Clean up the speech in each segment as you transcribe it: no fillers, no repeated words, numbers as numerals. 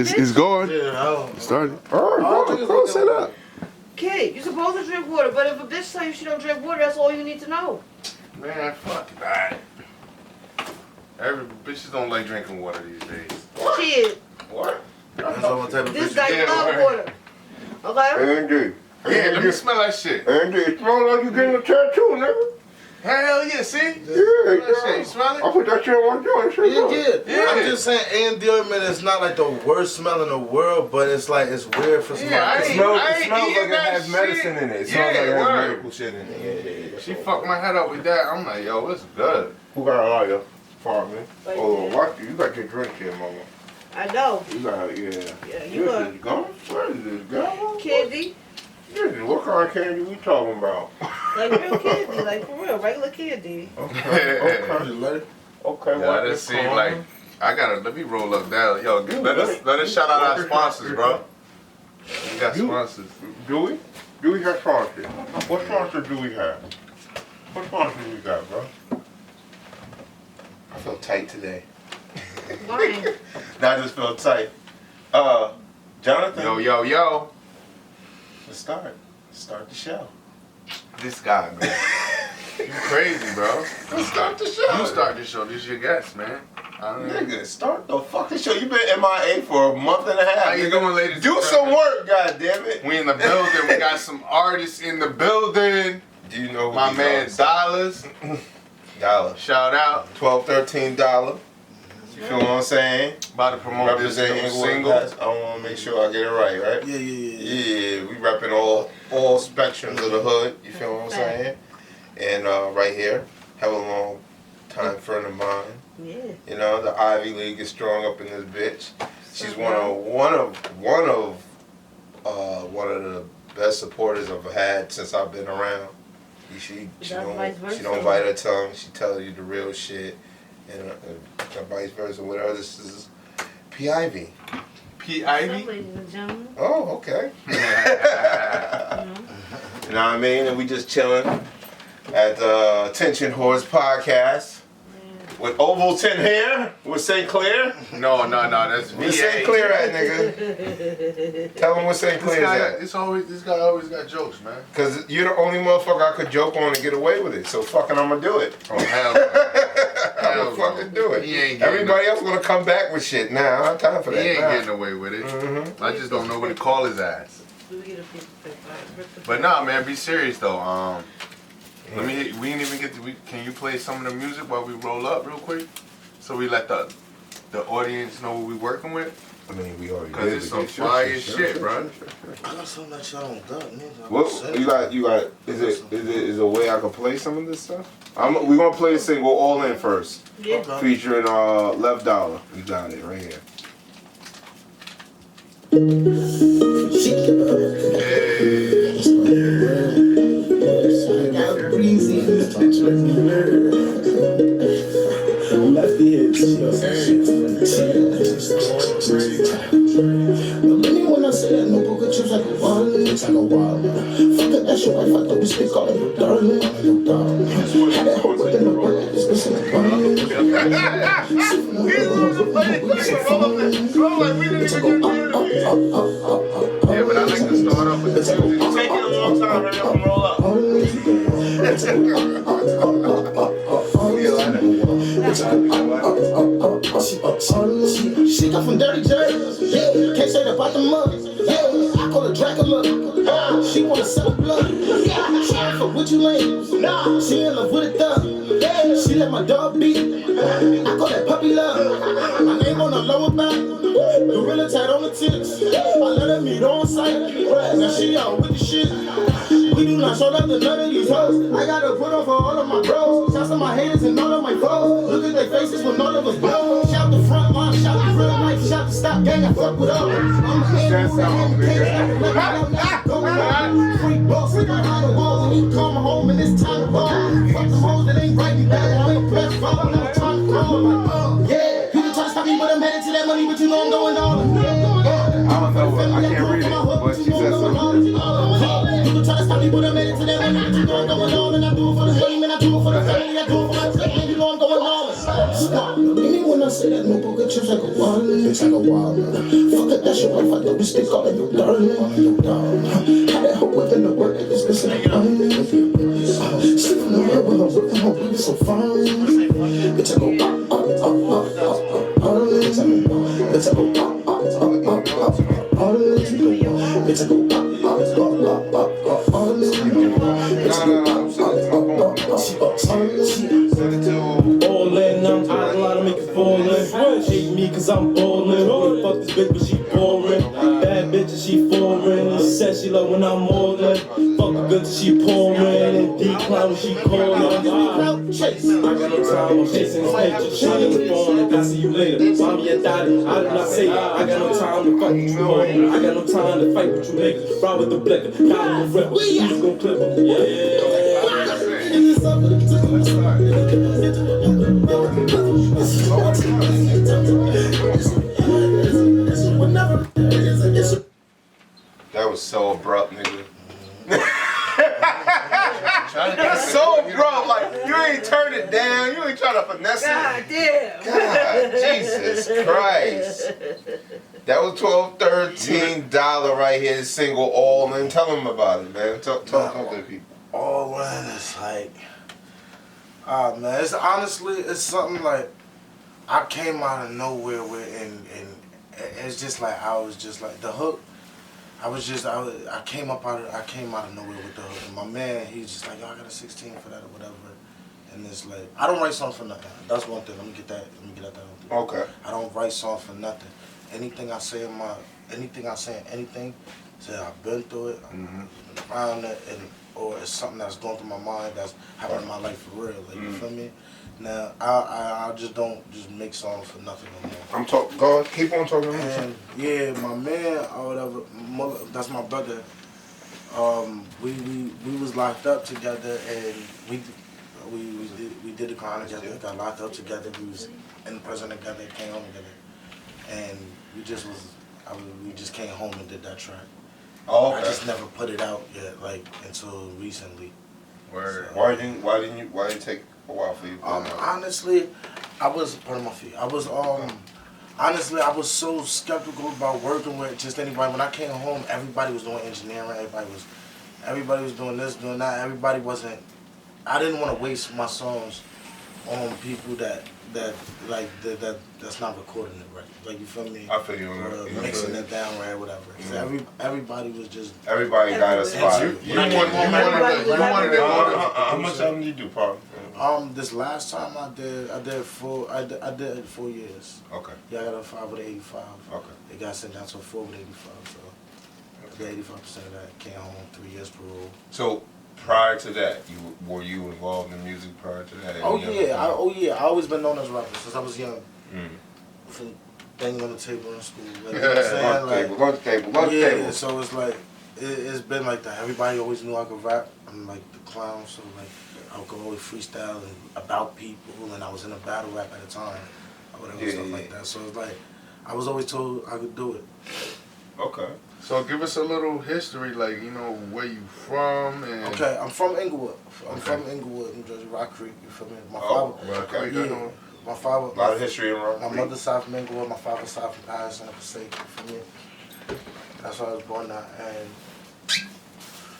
It's going. Yeah, Started. All right, go set up. Kid, you're supposed to drink water, but if a bitch tells you she don't drink water, that's all you need to know. Man, fuck that. Every bitches don't like drinking water these days. Kid, What? this guy love water. Okay? Andy. Yeah, let me smell that shit. Andy, it smells like you getting a tattoo, nigga. Hell yeah, see? Yeah, That shit, you smell it? I put that shit on my joint. Yeah. I'm just saying, and deodorant is not like the worst smell in the world, but it's like it's weird for somebody. Yeah, It it smells smells like it has medicine in it. It smells like it has word. medical shit in it. She fucked my head up with that. I'm like, yo, what's good? Who got a lighter? Farman. Right Oh, there. watch you. You got your drink here, mama. I know. You got, yeah. Yeah, you This are. is gum? What is this, gum? Candy. This is what kind of candy we talking about? Like real candy. Like for real. Regular candy. Okay. Okay, Yeah, what that this seems called? like let me roll up that. Yo, let us shout out our sponsors, bro. We got sponsors. Do we have sponsors? What sponsor do we have? What sponsor we got, bro? I feel tight today. Why? I just feel tight. Jonathan. Yo. Let's start. Start the show. This guy, man. You crazy, bro. Let's start the show. You start the show. This your guest, man. I don't know. Nigga, start the fucking show. You been MIA for a month and a half. How you nigga. doing, ladies? Do and some gentlemen? work, goddammit. We in the building. We got some artists in the building. Do you know who My these man artists are? Dollars. Dollar. Shout out. $12, $13. You feel what I'm saying? About to promote this Representing new Inglewood single. Heights. I want to make sure I get it right, right? Yeah. Yeah, we repping all spectrums of the hood. You feel what I'm saying? And right here, have a long time friend of mine. Yeah. You know, the Ivy League is strong up in this bitch. She's one of the best supporters I've had since I've been around. She don't bite her tongue. She tells you the real shit, and vice versa. What else? This is P Ivy. P So, Ivy. ladies and gentlemen. Oh, okay. You know what I mean? And we just chilling at the Attention Horse podcast with Ovalton here with St. Clair. No, that's Where VA. St. Clair at, nigga? Tell him where St. Clair's at. This guy always got jokes, man. Cause you're the only motherfucker I could joke on and get away with it. So fucking I'ma do it. Oh hell no. I'ma fucking do it. He ain't getting Everybody else gonna come back with shit. Nah, I don't have time for He that. ain't Nah. getting away with it. I just don't know what to call his ass. We get a piece of paper. But nah, man, be serious though. We didn't even get to. Can you play some of the music while we roll up real quick, so we let the audience know what we working with? I mean, we already Cause did. it's some fire shit, bro. I got something that y'all don't got, man. What you got? Is a way I can play some of this stuff? We gonna play the single All In first, Yeah. featuring Left Dollar. You got it right here. When I say that, no poker chips like a wallet, it's like a wallet. Fuck it, that's your wife, I thought we speak all of your darling. Had that whole within the work, it's missing the bottom. Yeah, but I like to start off with the music. It's taking a long time. Hurry up and roll up. She got from dirty jerseys, yeah. Can't say that about the money, yeah. I call her Dracula. She wanna sell blood. She ain't fuck with you ladies. Nah, she in love with a thug. Yeah, she let my dog beat. I call that puppy love. My name on the lower back, gorilla tat on the tits. I let her meet on sight. Now she out with the shit. We do not show up to none of these hoes. I gotta put on for all of my bros. Shout to my haters and all of my foes. Look at their faces when all of us blow. Shout the front line, shout the real life, shout the stop gang. I fuck with all. I'm a hand free boss, we got behind the wall. When he come home and it's time to ball. Fuck the hoes that ain't right me back. I ain't pressed for, I'm not trying to call. Yeah, you can try to stop me, but I'm headed to that money, but you know I'm going all in. I don't know what. I can't read it, but she said something. You can try to stop me, but I'm headed to that money, but you know I'm going all in. I do it for the money, man, I do it for the family, I do it for my family, you know I'm going all in. Stop. When I say that, no poker chips like a wallet. Bitch like a wallet. Fuck it, that's your wife. I know this stick all in your darling. All in your darling. Had that hoe within the work. This bitch in the mind. Sleep in the bed with her whip and her weed so fine. Bitch I go all in. Bitch I go all in. Bitch I go all in, I'm out a lot to make it fall in. Hate me cause I'm ballin'. Wanna fuck this bitch but she boring. Bad bitch and she foreign. She said she love when I'm all in. Fuck her good till she pouring. And decline when she callin'. I got no time, I'm chasing this page. Shot in the phone and I see you later. Mommy and daddy, I did not say that. I got no time to fuck with you hoes. I got no time to fight with you niggas. Ride with the blicker, got him a ripper. He's gon' clip him. That was so abrupt, nigga. That's so abrupt. Like, you ain't turn it down. You ain't trying to finesse it. God damn. God, Jesus Christ. That was $12-13 right here, single all in. Tell them about it, man. Talk to the people. All in is like, man, it's honestly, it's something like, I came out of nowhere with, and it's just like, I was just like, the hook, I came out of nowhere with the hook, and my man, he's just like, yo, I got a 16 for that or whatever, and it's like, I don't write songs for nothing. That's one thing. Let me get that out there. Okay. I don't write songs for nothing. Anything I say say I've been through it, around it, or it's something that's going through my mind that's happening in my life for real. Like, you feel me? Now, I just don't just make songs for nothing no more. Go on, keep on talking. And yeah, my man or whatever, that's my brother. We was locked up together, and we did the crime together. Got locked up together. We was in prison together. Came home together, and we just came home and did that track. Oh, okay. I just never put it out yet, like until recently. Word. So, Why didn't it take a while for you? Honestly, I was putting my feet. Honestly, I was so skeptical about working with just anybody. When I came home, everybody was doing engineering. Everybody was doing this, doing that. Everybody wasn't. I didn't want to waste my songs on people that's not recording it right. Like, you feel me? I feel you on that. Or mixing it down right, whatever. So everybody was just. Everybody got a spot. You wanted it. How much album did you do, Paul? This last time I did 4 years. Okay. Yeah, I got a 5 with an 85. Okay. It got sent down to a 4 with 85, so the 85% of that came home 3 years parole. So prior to that, were you involved in music prior to that? Oh yeah, I always been known as a rapper since I was young. From banging on the table in school. Like, you know what I'm saying? Lunch table. Yeah, so it's like, it's been like that. Everybody always knew I could rap. I'm like the clown, so like, I could always freestyle and about people, and I was in a battle rap at the time, or whatever, stuff like that. So it's like, I was always told I could do it. Okay. So give us a little history, like, you know, where you from and... Okay, I'm from Inglewood. I'm from Inglewood, New Jersey, Rock Creek, you feel me? My Rock father, Creek. yeah, my father... A lot of history in Rock Creek. My mother's side from Inglewood, my father's side from Paris and Passaic, you feel me? That's where I was born at, and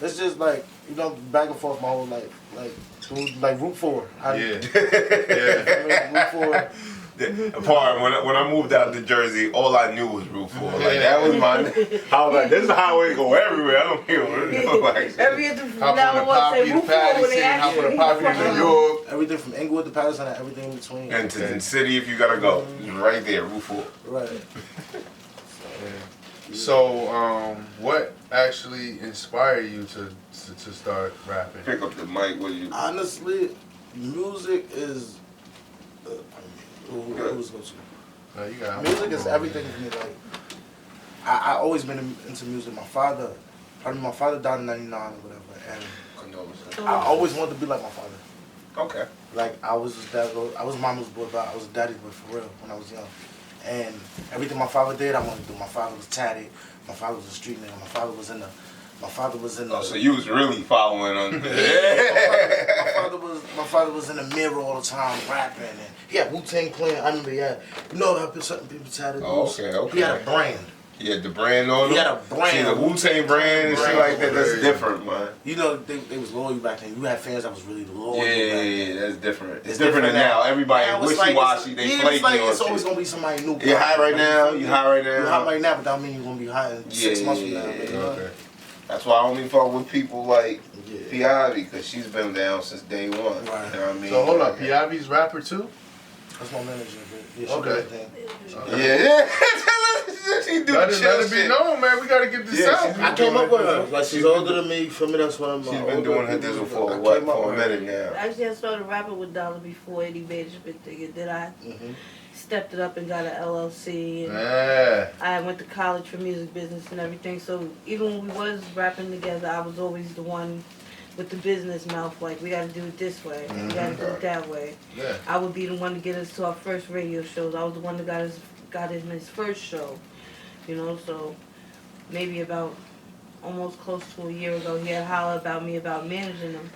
it's just like, you know, back and forth my whole life, like Route 4. Yeah. Route 4. Part when I moved out to Jersey, all I knew was Route 4. Like, that was my. I was like, this is a highway go everywhere. I don't care what it looks like. Every Hop on the Poppy to Patterson, hop on the Poppy to New York. Everything from Inglewood to Patterson and everything in between. And to the city, if you gotta go, right there, Route 4. Right. So, what actually inspired you to start rapping? Pick up the mic with you. Honestly, music is. Who's going to? No, you got Music is everything to me. Like, I always been into music. My father died in '99 or whatever, and I always wanted to be like my father. Okay. Like, I was mama's boy, but I was daddy's boy for real when I was young. And everything my father did, I wanted to do. My father was tatted. My father was a street nigga. My father was in the. Oh, so you was really following on. My my father was in the mirror all the time rapping, and he had Wu-Tang playing. I remember he had, you know how certain people tattoos. Oh, okay. He had a brand. He had the brand on him. He had a brand. See, the Wu-Tang brand and shit like that. That's different, man. You know, they was loyal back then. You had fans that was really loyal. Yeah, that's different. It's different than now. Everybody wishy-washy. They flaky. It's always gonna be somebody new. You hot right now. You hot right now. You hot right now, but that mean you're gonna be hot in 6 months from now. Okay. That's why I only fuck with people like P Ivy, because she's been down since day one. Right. You know what I mean? So hold up, P Ivy's rapper too? That's my manager. Yeah, Okay. Yeah. She do Let it be shit. known, man. We gotta get this out. I came up with her. Like, she's older than me. For me, that's what I'm. She's been doing her dizzle for what? For a minute now. Actually, I started rapping with Dolla before any management thing. Then I stepped it up and got an LLC. And Yeah. I went to college for music business and everything. So even when we was rapping together, I was always the one with the business mouth. Like, we got to do it this way. We got to do it that way. Yeah. I would be the one to get us to our first radio shows. I was the one that got him his first show. You know, so maybe about almost close to a year ago, he had hollered about me about managing him.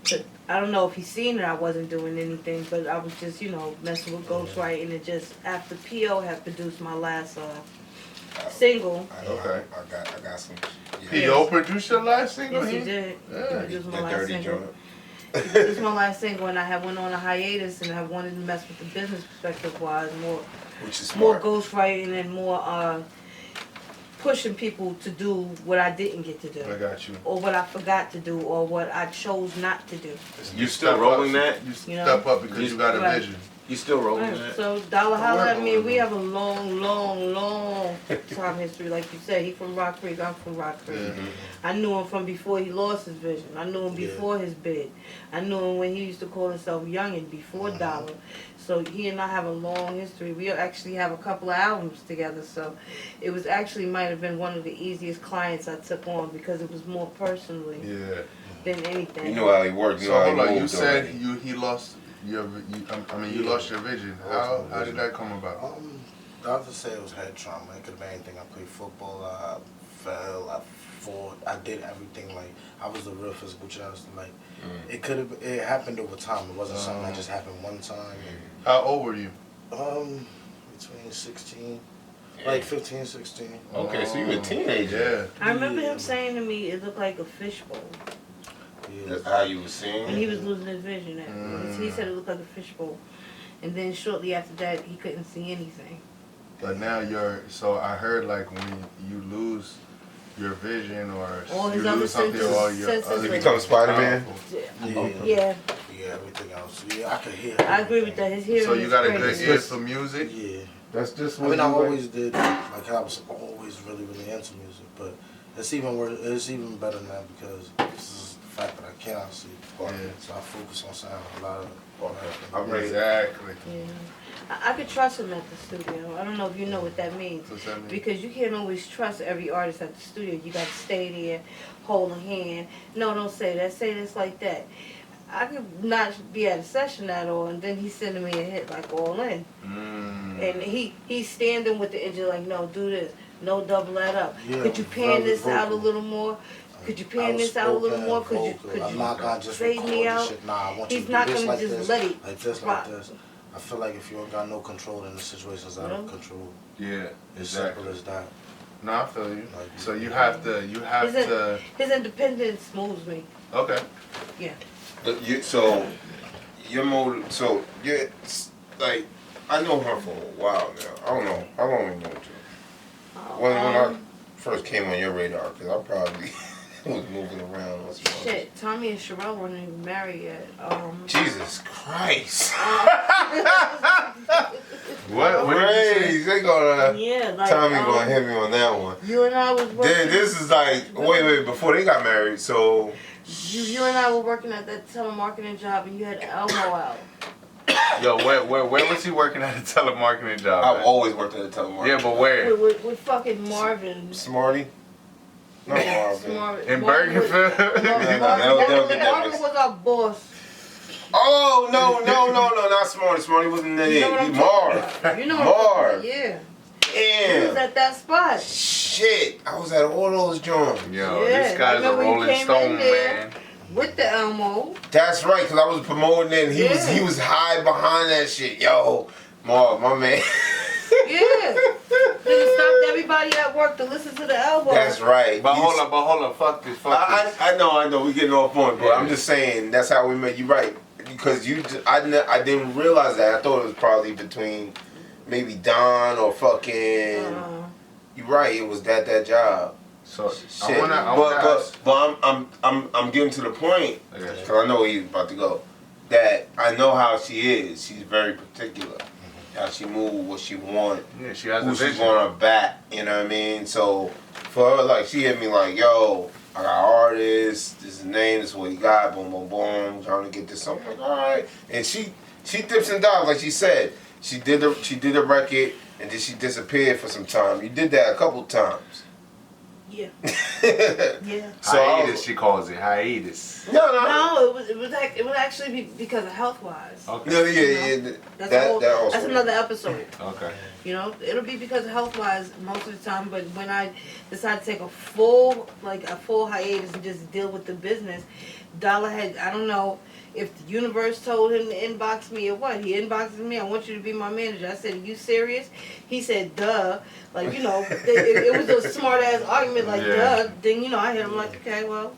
But I don't know if he's seen it. I wasn't doing anything, but I was just, you know, messing with ghostwriting. And just after P.O. had produced my last single. Okay. I got some. P.O. produced your last single? Yes, he did. Yeah. He produced my last dirty single. joint. This is my last single, and I had went on a hiatus, and I wanted to mess with the business perspective wise, Which is more smart. ghostwriting and more pushing people to do what I didn't get to do, I got you. or what I forgot to do, or what I chose not to do. You still rolling that? You You know? step up because you got a Right. vision. You still rolling Right. that? So Dolla hollered at me, and we have a long time history. Like you said, he from Rock Creek, I'm from Rock Creek. I knew him from before he lost his vision. I knew him before his bid. I knew him when he used to call himself Youngin' before Dolla. So he and I have a long history. We actually have a couple of albums together. So it was actually might have been one of the easiest clients I took on because it was more personally Yeah. than anything. You know how he worked. You So know how hold on, he you moved said already. he lost your, you lost your vision. How did that come about? Doctor said it was head trauma. It could have been anything. I played football. I fell. I fought. I did everything. Like, I was a real physical child. Like, it happened over time. It wasn't something that just happened one time. How old were you? Between 16, like 15, 16. Okay, so you a teenager. Yeah. I remember him saying to me, it looked like a fishbowl. Yeah. That's how you was seeing And he it? was losing his vision. He said it looked like a fishbowl. And then shortly after that, he couldn't see anything. But now so I heard like when you lose your vision or All his you other lose something, senses- all your senses other You become Spider-Man? Yeah, Yeah, everything else. Yeah, I could hear. I agree with that. His hearing So you is got a crazy. good ear for music? Yeah. That's just I what mean, you I like. always did. Like, I was always really into music, but it's even worse. It's even better now because this is the fact that I cannot see. Yeah. So I focus on sound a lot of. I'm ready. Exactly. Yeah. I could trust him at the studio. I don't know if you know what that means. What's that mean? Because you can't always trust every artist at the studio. You got to stay there, hold a hand. No, don't say that. Say this like that. I could not be at a session at all, and then he's sending me a hit like All In. And he's standing with the engineer like, no, do this. No, double that up. Yeah, Could you pan very this out a vocal. little more? Could you pan this out a little more? Could I'm you not gonna just fade record me this out? shit. Nah, I want He's you to not do this gonna like just this, let it like this, rock. like this. I feel like if you don't got no control, then the situation's out of control. Yeah, As exactly. simple as that. No, I feel you. Like, So you have to, His independence moves me. okay. Yeah. So you're like, I know her for a while now. I don't know how long we know each other. When I first came on your radar, because I probably was moving around on some other Shit, Tommy and Sherelle weren't even married yet. Jesus Christ! What? Praise, they gonna Yeah, like Tommy gonna hit me on that one. you and I was working. Then this is like wait before they got married. So You and I were working at that telemarketing job, and you had Elmo out. Yo, where was he working at a telemarketing job? I've at? always worked at a telemarketer. Yeah, but where? With fucking Marvin. Smarty. Not Marvin. In Bergenfield? Marvin was our boss. Oh no, not Smarty. Smarty wasn't that You know what it. I'm He talking Marv. about. You know what I'm talking Marv. about, yeah. He was Damn. at that spot. Shit. I was at all those joints. Yo, Yeah, this guy's I a remember you Rolling came in Stone, there. man. With the Elmo. That's right, because I was promoting it and he was high behind that shit. Yo, my man. Yeah. It stopped everybody at work to listen to the album. That's right. But hold on, fuck this. I know, we getting off point, but I'm just saying that's how we met. You right, because I didn't realize that. I thought it was probably between maybe Don or fucking. You right, it was that job. So shit. But I'm getting to the point because I know he's about to go. That I know how she is. She's very particular. How she move, what she want, yeah, she has who a vision. she's gonna back, you know what I mean? So for her, like, she hit me like, yo, I got artists, this is his name, this is what he got, boom, boom, boom, trying to get this. I'm like, all right. And she dips and dives, like she said. She did a record and then she disappeared for some time. You did that a couple times. Yeah. Yeah. So hiatus, she calls it hiatus. No, it would actually be because of health wise. Okay. No, yeah. That's another episode. Okay. You know, it'll be because of health wise most of the time, but when I decide to take a full hiatus and just deal with the business, Dolla had, I don't know if the universe told him to inbox me or what. He inboxes me, I want you to be my manager. I said, are you serious? He said, duh. Like, you know, it was a smart ass argument, like, duh. Then, you know, I hit him like, okay, well,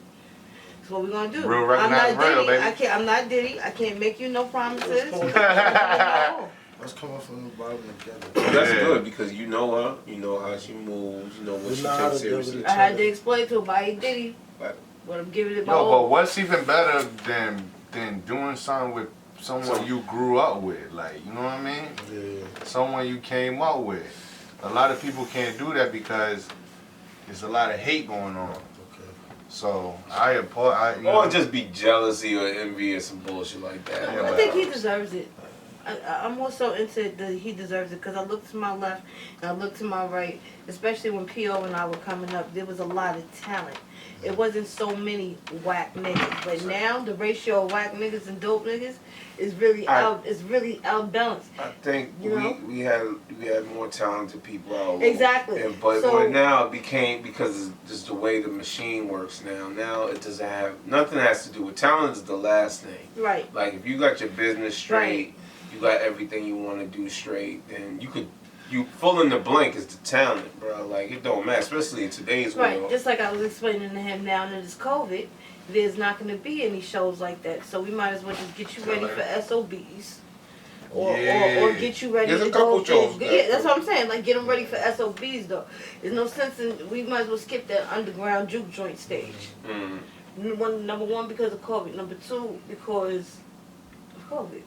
that's what we're going to do. Real recognize real, baby. I'm not Diddy. I can't make you no promises. Let's come up from the bottom together. That's good because you know her, you know how she moves, you know what she takes seriously. I had to explain to her why Diddy. But I'm giving it my all. But what's even better than doing something with someone you grew up with? Like, you know what I mean? Yeah. Someone you came up with. A lot of people can't do that because there's a lot of hate going on. So or just be jealousy or envy or some bullshit like that. I think he deserves it. I'm more so into that he deserves it because I look to my left and I look to my right, especially when P.O. and I were coming up. There was a lot of talent. It wasn't so many whack niggas, but now the ratio of whack niggas and dope niggas is really out balanced. I think we had more talented people out. Exactly. But now it became, because it's just the way the machine works now. Now it doesn't have, nothing has to do with talent is the last thing. Right. Like if you got your business straight, you got everything you want to do straight, then you fill in the blank is the talent, bro. Like it don't matter, especially in today's world. Right. Just like I was explaining to him now that it's COVID, there's not going to be any shows like that. So we might as well just get you ready for SOBs. Or get you ready to go. Yeah, that's what I'm saying. Like, get them ready for SOBs, though. There's no sense in, we might as well skip that underground juke joint stage. Number one, because of COVID. Number two, because of COVID.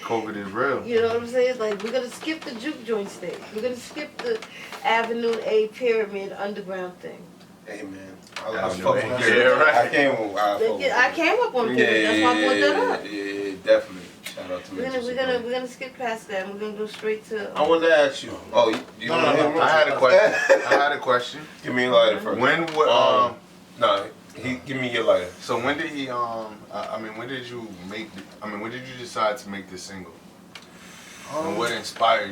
COVID is real. You know what I'm saying? Like, we're going to skip the juke joint stage. We're going to skip the Avenue A Pyramid underground thing. Hey, man. I came up on it. That's why I brought that up. Yeah, definitely. Shout out to me. We're gonna skip past that and we're gonna go straight to. I wanted to ask you. Oh, you no. I had a question. Give me a lighter first. When would give me your lighter. So when did he when did you decide to make this single? And what inspired